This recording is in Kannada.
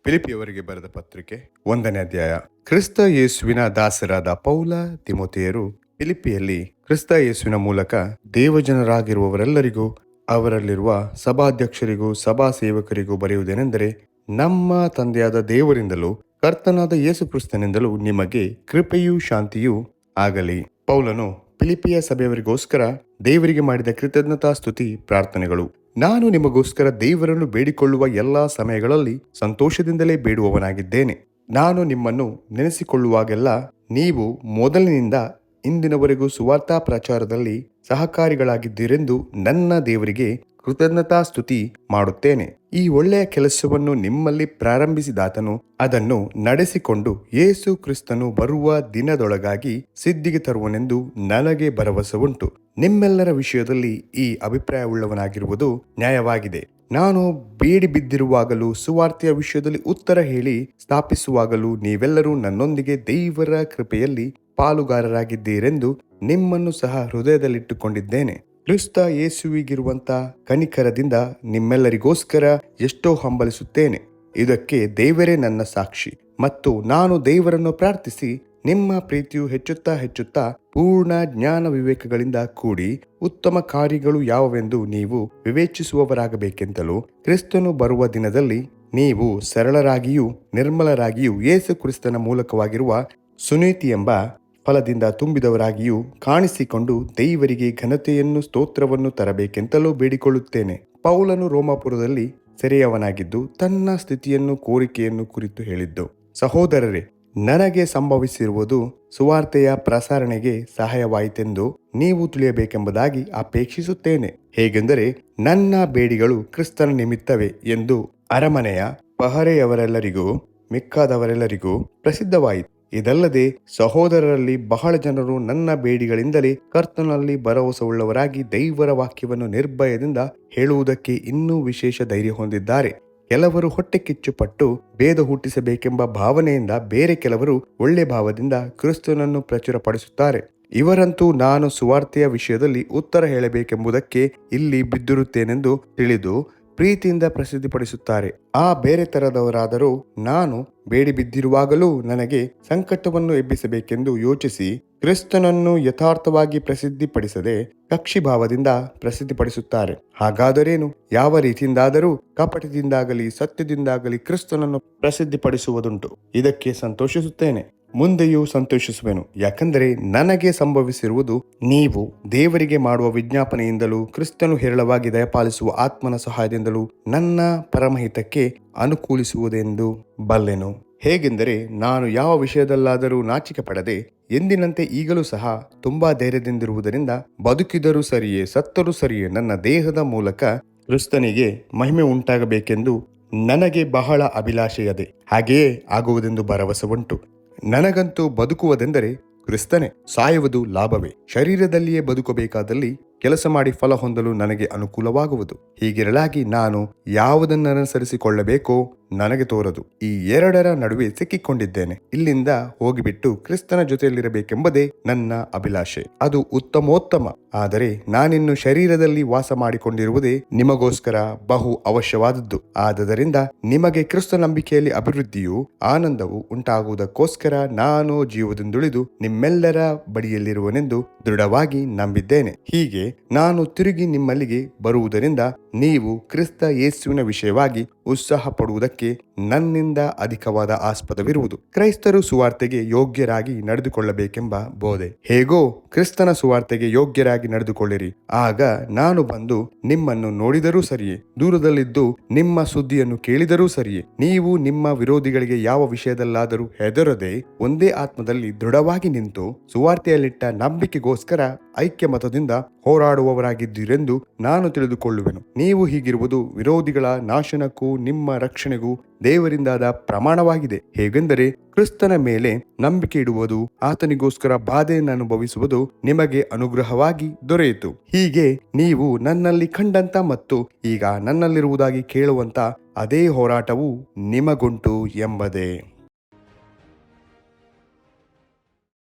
ಫಿಲಿಪಿಯವರಿಗೆ ಬರೆದ ಪತ್ರಿಕೆ 1ನೇ ಅಧ್ಯಾಯ. ಕ್ರಿಸ್ತ ಯೇಸುವಿನ ದಾಸರಾದ ಪೌಲ ತಿಮೋಥೆಯರು ಫಿಲಿಪಿಯಲ್ಲಿ ಕ್ರಿಸ್ತ ಯೇಸುವಿನ ಮೂಲಕ ದೇವಜನರಾಗಿರುವವರೆಲ್ಲರಿಗೂ ಅವರಲ್ಲಿರುವ ಸಭಾಧ್ಯಕ್ಷರಿಗೂ ಸಭಾ ಸೇವಕರಿಗೂ ಬರೆಯುವುದೇನೆಂದರೆ, ನಮ್ಮ ತಂದೆಯಾದ ದೇವರಿಂದಲೂ ಕರ್ತನಾದ ಯೇಸು ಕ್ರಿಸ್ತನಿಂದಲೂ ನಿಮಗೆ ಕೃಪೆಯೂ ಶಾಂತಿಯೂ ಆಗಲಿ. ಪೌಲನು ಫಿಲಿಪಿಯ ಸಭೆಯವರಿಗೋಸ್ಕರ ದೇವರಿಗೆ ಮಾಡಿದ ಕೃತಜ್ಞತಾ ಸ್ತುತಿ ಪ್ರಾರ್ಥನೆಗಳು. ನಾನು ನಿಮಗೋಸ್ಕರ ದೇವರನ್ನು ಬೇಡಿಕೊಳ್ಳುವ ಎಲ್ಲಾ ಸಮಯಗಳಲ್ಲಿ ಸಂತೋಷದಿಂದಲೇ ಬೇಡುವವನಾಗಿದ್ದೇನೆ. ನಾನು ನಿಮ್ಮನ್ನು ನೆನೆಸಿಕೊಳ್ಳುವಾಗೆಲ್ಲ ನೀವು ಮೊದಲಿನಿಂದ ಇಂದಿನವರೆಗೂ ಸುವಾರ್ತಾ ಪ್ರಚಾರದಲ್ಲಿ ಸಹಕಾರಿಗಳಾಗಿದ್ದೀರೆಂದು ನನ್ನ ದೇವರಿಗೆ ಕೃತಜ್ಞತಾ ಸ್ತುತಿ ಮಾಡುತ್ತೇನೆ. ಈ ಒಳ್ಳೆಯ ಕೆಲಸವನ್ನು ನಿಮ್ಮಲ್ಲಿ ಪ್ರಾರಂಭಿಸಿದಾತನು ಅದನ್ನು ನಡೆಸಿಕೊಂಡು ಯೇಸು ಕ್ರಿಸ್ತನು ಬರುವ ದಿನದೊಳಗಾಗಿ ಸಿದ್ಧಿಗೆ ತರುವನೆಂದು ನನಗೆ ಭರವಸೆ ಉಂಟು. ನಿಮ್ಮೆಲ್ಲರ ವಿಷಯದಲ್ಲಿ ಈ ಅಭಿಪ್ರಾಯವುಳ್ಳವನಾಗಿರುವುದು ನ್ಯಾಯವಾಗಿದೆ. ನಾನು ಬೇಡಿ ಬಿದ್ದಿರುವಾಗಲೂ ಸುವಾರ್ತೆಯ ವಿಷಯದಲ್ಲಿ ಉತ್ತರ ಹೇಳಿ ಸ್ಥಾಪಿಸುವಾಗಲೂ ನೀವೆಲ್ಲರೂ ನನ್ನೊಂದಿಗೆ ದೇವರ ಕೃಪೆಯಲ್ಲಿ ಪಾಲುಗಾರರಾಗಿದ್ದೀರೆಂದು ನಿಮ್ಮನ್ನು ಸಹ ಹೃದಯದಲ್ಲಿಟ್ಟುಕೊಂಡಿದ್ದೇನೆ. ಕ್ರಿಸ್ತ ಯೇಸುವಿಗಿರುವಂತ ಕನಿಕರದಿಂದ ನಿಮ್ಮೆಲ್ಲರಿಗೋಸ್ಕರ ಎಷ್ಟೋ ಹಂಬಲಿಸುತ್ತೇನೆ. ಇದಕ್ಕೆ ದೇವರೇ ನನ್ನ ಸಾಕ್ಷಿ. ಮತ್ತು ನಾನು ದೇವರನ್ನು ಪ್ರಾರ್ಥಿಸಿ ನಿಮ್ಮ ಪ್ರೀತಿಯು ಹೆಚ್ಚುತ್ತಾ ಪೂರ್ಣ ಜ್ಞಾನ ವಿವೇಕಗಳಿಂದ ಕೂಡಿ ಉತ್ತಮ ಕಾರ್ಯಗಳು ಯಾವೆಂದು ನೀವು ವಿವೇಚಿಸುವವರಾಗಬೇಕೆಂತಲೂ, ಕ್ರಿಸ್ತನು ಬರುವ ದಿನದಲ್ಲಿ ನೀವು ಸರಳರಾಗಿಯೂ ನಿರ್ಮಲರಾಗಿಯೂ ಯೇಸು ಕ್ರಿಸ್ತನ ಮೂಲಕವಾಗಿರುವ ಸುನೀತಿ ಎಂಬ ಫಲದಿಂದ ತುಂಬಿದವರಾಗಿಯೂ ಕಾಣಿಸಿಕೊಂಡು ದೇವರಿಗೆ ಘನತೆಯನ್ನು ಸ್ತೋತ್ರವನ್ನು ತರಬೇಕೆಂತಲೂ ಬೇಡಿಕೊಳ್ಳುತ್ತೇನೆ. ಪೌಲನು ರೋಮಾಪುರದಲ್ಲಿ ಸೆರೆಯವನಾಗಿದ್ದು ತನ್ನ ಸ್ಥಿತಿಯನ್ನು ಕೋರಿಕೆಯನ್ನು ಕುರಿತು ಹೇಳಿದ್ದು, ಸಹೋದರರೇ, ನನಗೆ ಸಂಭವಿಸಿರುವುದು ಸುವಾರ್ತೆಯ ಪ್ರಸಾರಣೆಗೆ ಸಹಾಯವಾಯಿತೆಂದು ನೀವು ತಿಳಿಯಬೇಕೆಂಬುದಾಗಿ ಅಪೇಕ್ಷಿಸುತ್ತೇನೆ. ಹೇಗೆಂದರೆ ನನ್ನ ಬೇಡಿಗಳು ಕ್ರಿಸ್ತನ ನಿಮಿತ್ತವೇ ಎಂದು ಅರಮನೆಯ ಪಹರೆಯವರೆಲ್ಲರಿಗೂ ಮಿಕ್ಕಾದವರೆಲ್ಲರಿಗೂ ಪ್ರಸಿದ್ಧವಾಯಿತು. ಇದಲ್ಲದೆ ಸಹೋದರರಲ್ಲಿ ಬಹಳ ಜನರು ನನ್ನ ಬೇಡಿಗಳಿಂದಲೇ ಕರ್ತನಲ್ಲಿ ಭರವಸೆಯುಳ್ಳವರಾಗಿ ದೇವರ ವಾಕ್ಯವನ್ನು ನಿರ್ಭಯದಿಂದ ಹೇಳುವುದಕ್ಕೆ ಇನ್ನೂ ವಿಶೇಷ ಧೈರ್ಯ ಹೊಂದಿದ್ದಾರೆ. ಕೆಲವರು ಹೊಟ್ಟೆ ಕಿಚ್ಚುಪಟ್ಟು ಭೇದ ಹುಟ್ಟಿಸಬೇಕೆಂಬ ಭಾವನೆಯಿಂದ, ಬೇರೆ ಕೆಲವರು ಒಳ್ಳೆ ಭಾವದಿಂದ ಕ್ರಿಸ್ತನನ್ನು ಪ್ರಚುರಪಡಿಸುತ್ತಾರೆ. ಇವರಂತೂ ನಾನು ಸುವಾರ್ತೆಯ ವಿಷಯದಲ್ಲಿ ಉತ್ತರ ಹೇಳಬೇಕೆಂಬುದಕ್ಕೆ ಇಲ್ಲಿ ಬಿದ್ದಿರುತ್ತೇನೆಂದು ತಿಳಿದು ಪ್ರೀತಿಯಿಂದ ಪ್ರಸಿದ್ಧಿಪಡಿಸುತ್ತಾರೆ. ಆ ಬೇರೆ ತರದವರಾದರೂ ನಾನು ಬೇಡಿ ಬಿದ್ದಿರುವಾಗಲೂ ನನಗೆ ಸಂಕಟವನ್ನು ಎಬ್ಬಿಸಬೇಕೆಂದು ಯೋಚಿಸಿ ಕ್ರಿಸ್ತನನ್ನು ಯಥಾರ್ಥವಾಗಿ ಪ್ರಸಿದ್ಧಿಪಡಿಸದೆ ಕಕ್ಷಿಭಾವದಿಂದ ಪ್ರಸಿದ್ಧಿಪಡಿಸುತ್ತಾರೆ. ಹಾಗಾದರೇನು? ಯಾವ ರೀತಿಯಿಂದಾದರೂ ಕಪಟದಿಂದಾಗಲಿ ಸತ್ಯದಿಂದಾಗಲಿ ಕ್ರಿಸ್ತನನ್ನು ಪ್ರಸಿದ್ಧಿಪಡಿಸುವುದುಂಟು. ಇದಕ್ಕೆ ಸಂತೋಷಿಸುತ್ತೇನೆ, ಮುಂದೆಯೂ ಸಂತೋಷಿಸುವೆನು. ಯಾಕಂದರೆ ನನಗೆ ಸಂಭವಿಸಿರುವುದು ನೀವು ದೇವರಿಗೆ ಮಾಡುವ ವಿಜ್ಞಾಪನೆಯಿಂದಲೂ ಕ್ರಿಸ್ತನು ಹೇರಳವಾಗಿ ದಯಪಾಲಿಸುವ ಆತ್ಮನ ಸಹಾಯದಿಂದಲೂ ನನ್ನ ಪರಮಹಿತಕ್ಕೆ ಅನುಕೂಲಿಸುವುದೆಂದು ಬಲ್ಲೆನು. ಹೇಗೆಂದರೆ ನಾನು ಯಾವ ವಿಷಯದಲ್ಲಾದರೂ ನಾಚಿಕೆ ಪಡದೆ ಎಂದಿನಂತೆ ಈಗಲೂ ಸಹ ತುಂಬಾ ಧೈರ್ಯದಿಂದಿರುವುದರಿಂದ ಬದುಕಿದರೂ ಸರಿಯೇ ಸತ್ತರೂ ಸರಿಯೇ ನನ್ನ ದೇಹದ ಮೂಲಕ ಕ್ರಿಸ್ತನಿಗೆ ಮಹಿಮೆ ಉಂಟಾಗಬೇಕೆಂದು ನನಗೆ ಬಹಳ ಅಭಿಲಾಷೆಯದೆ. ಹಾಗೆಯೇ ಆಗುವುದೆಂದು ಭರವಸೆ ಉಂಟು. ನನಗಂತೂ ಬದುಕುವುದೆಂದರೆ ಕ್ರಿಸ್ತನೇ, ಸಾಯುವುದು ಲಾಭವೇ. ಶರೀರದಲ್ಲಿಯೇ ಬದುಕಬೇಕಾದಲ್ಲಿ ಕೆಲಸ ಮಾಡಿ ಫಲ ಹೊಂದಲು ನನಗೆ ಅನುಕೂಲವಾಗುವುದು. ಹೀಗಿರಲಾಗಿ ನಾನು ಯಾವುದನ್ನನುಸರಿಸಿಕೊಳ್ಳಬೇಕೋ ನನಗೆ ತೋರದು. ಈ ಎರಡರ ನಡುವೆ ಸಿಕ್ಕಿಕೊಂಡಿದ್ದೇನೆ. ಇಲ್ಲಿಂದ ಹೋಗಿಬಿಟ್ಟು ಕ್ರಿಸ್ತನ ಜೊತೆಯಲ್ಲಿರಬೇಕೆಂಬುದೇ ನನ್ನ ಅಭಿಲಾಷೆ. ಅದು ಉತ್ತಮೋತ್ತಮ. ಆದರೆ ನಾನಿನ್ನು ಶರೀರದಲ್ಲಿ ವಾಸ ಮಾಡಿಕೊಂಡಿರುವುದೇ ನಿಮಗೋಸ್ಕರ ಬಹು ಅವಶ್ಯವಾದದ್ದು. ಆದದರಿಂದ ನಿಮಗೆ ಕ್ರಿಸ್ತ ನಂಬಿಕೆಯಲ್ಲಿ ಅಭಿವೃದ್ಧಿಯೂ ಆನಂದವೂ ಉಂಟಾಗುವುದಕ್ಕೋಸ್ಕರ ನಾನು ಜೀವದಿಂದುಳಿದು ನಿಮ್ಮೆಲ್ಲರ ಬಳಿಯಲ್ಲಿರುವನೆಂದು ದೃಢವಾಗಿ ನಂಬಿದ್ದೇನೆ. ಹೀಗೆ ನಾನು ತಿರುಗಿ ನಿಮ್ಮಲ್ಲಿಗೆ ಬರುವುದರಿಂದ ನೀವು ಕ್ರಿಸ್ತ ಯೇಸುವಿನ ವಿಷಯವಾಗಿ ಉತ್ಸಾಹ ಪಡುವುದಕ್ಕೆ ನನ್ನಿಂದ ಅಧಿಕವಾದ ಆಸ್ಪದವಿರುವುದು. ಕ್ರೈಸ್ತರು ಸುವಾರ್ತೆಗೆ ಯೋಗ್ಯರಾಗಿ ನಡೆದುಕೊಳ್ಳಬೇಕೆಂಬ ಬೋಧೆ. ಹೇಗೋ ಕ್ರಿಸ್ತನ ಸುವಾರ್ತೆಗೆ ಯೋಗ್ಯರಾಗಿ ನಡೆದುಕೊಳ್ಳಿರಿ. ಆಗ ನಾನು ಬಂದು ನಿಮ್ಮನ್ನು ನೋಡಿದರೂ ಸರಿಯೇ, ದೂರದಲ್ಲಿದ್ದು ನಿಮ್ಮ ಸುದ್ದಿಯನ್ನು ಕೇಳಿದರೂ ಸರಿಯೇ, ನೀವು ನಿಮ್ಮ ವಿರೋಧಿಗಳಿಗೆ ಯಾವ ವಿಷಯದಲ್ಲಾದರೂ ಹೆದರದೆ ಒಂದೇ ಆತ್ಮದಲ್ಲಿ ದೃಢವಾಗಿ ನಿಂತು ಸುವಾರ್ತೆಯಲ್ಲಿಟ್ಟ ನಂಬಿಕೆಗೋಸ್ಕರ ಐಕ್ಯಮತದಿಂದ ಹೋರಾಡುವವರಾಗಿದ್ದೀರೆಂದು ನಾನು ತಿಳಿದುಕೊಳ್ಳುವೆನು. ನೀವು ಹೀಗಿರುವುದು ವಿರೋಧಿಗಳ ನಾಶನಕ್ಕೂ ನಿಮ್ಮ ರಕ್ಷಣೆಗೂ ದೇವರಿಂದಾದ ಪ್ರಮಾಣವಾಗಿದೆ. ಹೇಗೆಂದರೆ ಕ್ರಿಸ್ತನ ಮೇಲೆ ನಂಬಿಕೆ ಇಡುವುದು, ಆತನಿಗೋಸ್ಕರ ಬಾಧೆಯನ್ನು ಅನುಭವಿಸುವುದು ನಿಮಗೆ ಅನುಗ್ರಹವಾಗಿ ದೊರೆಯಿತು. ಹೀಗೆ ನೀವು ನನ್ನಲ್ಲಿ ಕಂಡಂತ ಮತ್ತು ಈಗ ನನ್ನಲ್ಲಿರುವುದಾಗಿ ಕೇಳುವಂತ ಅದೇ ಹೋರಾಟವು ನಿಮಗುಂಟು ಎಂಬುದೇ.